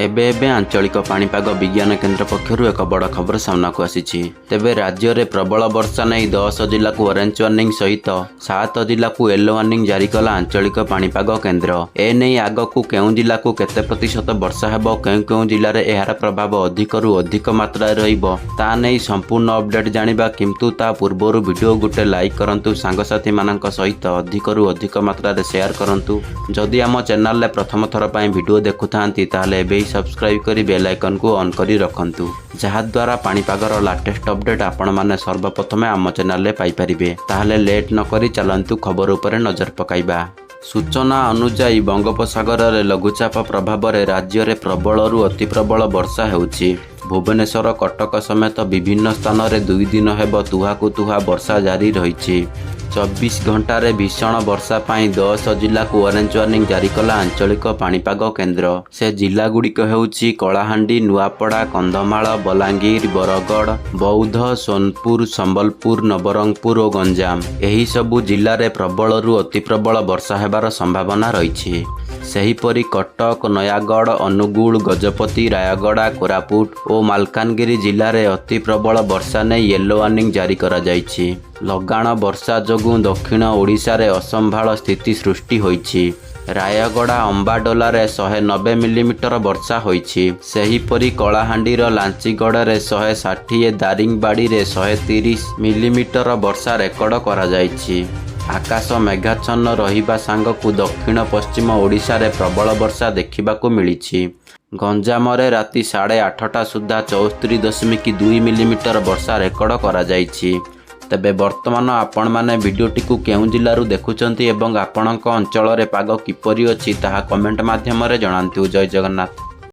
एबे एबे आंचलिक पाणीपाग विज्ञान केन्द्र पक्षर एक बड़ खबर सामना को आसी। तेबे राज्य में प्रबल वर्षा नहीं 10 जिला को ऑरेंज वार्निंग सहित 7 जिला को येलो वार्निंग जारी कला आंचलिक पाणीपाग केन्द्र। एने आगकू केउं जिला को केते प्रतिशत वर्षा हेबो, केउं जिले में यार प्रभाव अधिकरू अधिक मात्रा रहिबो ता नहीं संपूर्ण अपडेट जानिबा। किंतु ता पूर्वर वीडियो गुटे लाइक करंतु, सांगसाथी मानक सहित अधिकरू अधिक मात्रा रे शेयर करंतु। जदि आम चैनल रे प्रथम थर पई वीडियो देखुथांती ताहले एबे सब्सक्राइब करी बेल आइकन को ऑन करी रखंतु, जहा द्वारा पाणीपागर लाटेस्ट अपडेट आपण माने सर्वप्रथमे आम चैनल रे पाई परिबे। ताहले लेट न करी चलंतु खबर उपरे नजर पकाइबा। सूचना अनुसार बंगोपसागर रे लघुचाप प्रभाव रे राज्य रे प्रबलरू अति प्रबल वर्षा हेउछि। भुवनेश्वर कटक समेत विभिन्न स्थान रे 2 दिन हेब तुहाकु तुहा वर्षा जारी रहिछि। 24 घंटे भीषण वर्षा पाई 10 जिला को ऑरेंज वार्निंग जारी कला आंचलिक पाणीपाग केन्द्र। से जिला गुड़िक हेउछि कलाहांडी, नुआपड़ा, कंधमाल, बलांगीर, बरगड़, बौद्ध, सोनपुर, संबलपुर, नवरंगपुर और गंजाम। एही सबु जिले में प्रबलरू अति प्रबल वर्षा हेबार संभावना रही। सेहीपरि कटक, नयागढ़, अनुगुल, गजपति, रायगड़ा, कोरापुट और मालकानगिरी जिले में अति प्रबल वर्षा नहीं येलो वार्निंग जारी करा जाइछि। लगाण वर्षा जोगु दक्षिण ओडिशा रे असंभाल स्थिति सृष्टि होइछि। रायगड़ा अंबाडोला रे 190 मिलीमीटर वर्षा होइछि। सेहीपरि कलाहांडीर लांचीगढ़ रे 160, दारिंगबाड़ी रे 130 मिलीमीटर वर्षा रेकर्ड करा जाइछि। आकाश मेघाच्छन्न रहिबा सांगकु दक्षिण पश्चिम ओडिशा रे प्रबल वर्षा देखिबाकू मिलिछि। गंजाम रे राति 8:30 सुधा 74.2 मिलीमीटर वर्षा रेकर्ड करा जाइछि। तेबे वर्तमान आपण माने वीडियोटी को केउं जिल्लारू देखुचंती एवं आपणक अंचल रे पाग किपरि अछि ताहा कमेंट माध्यम रे जणांतु। जय जगन्नाथ।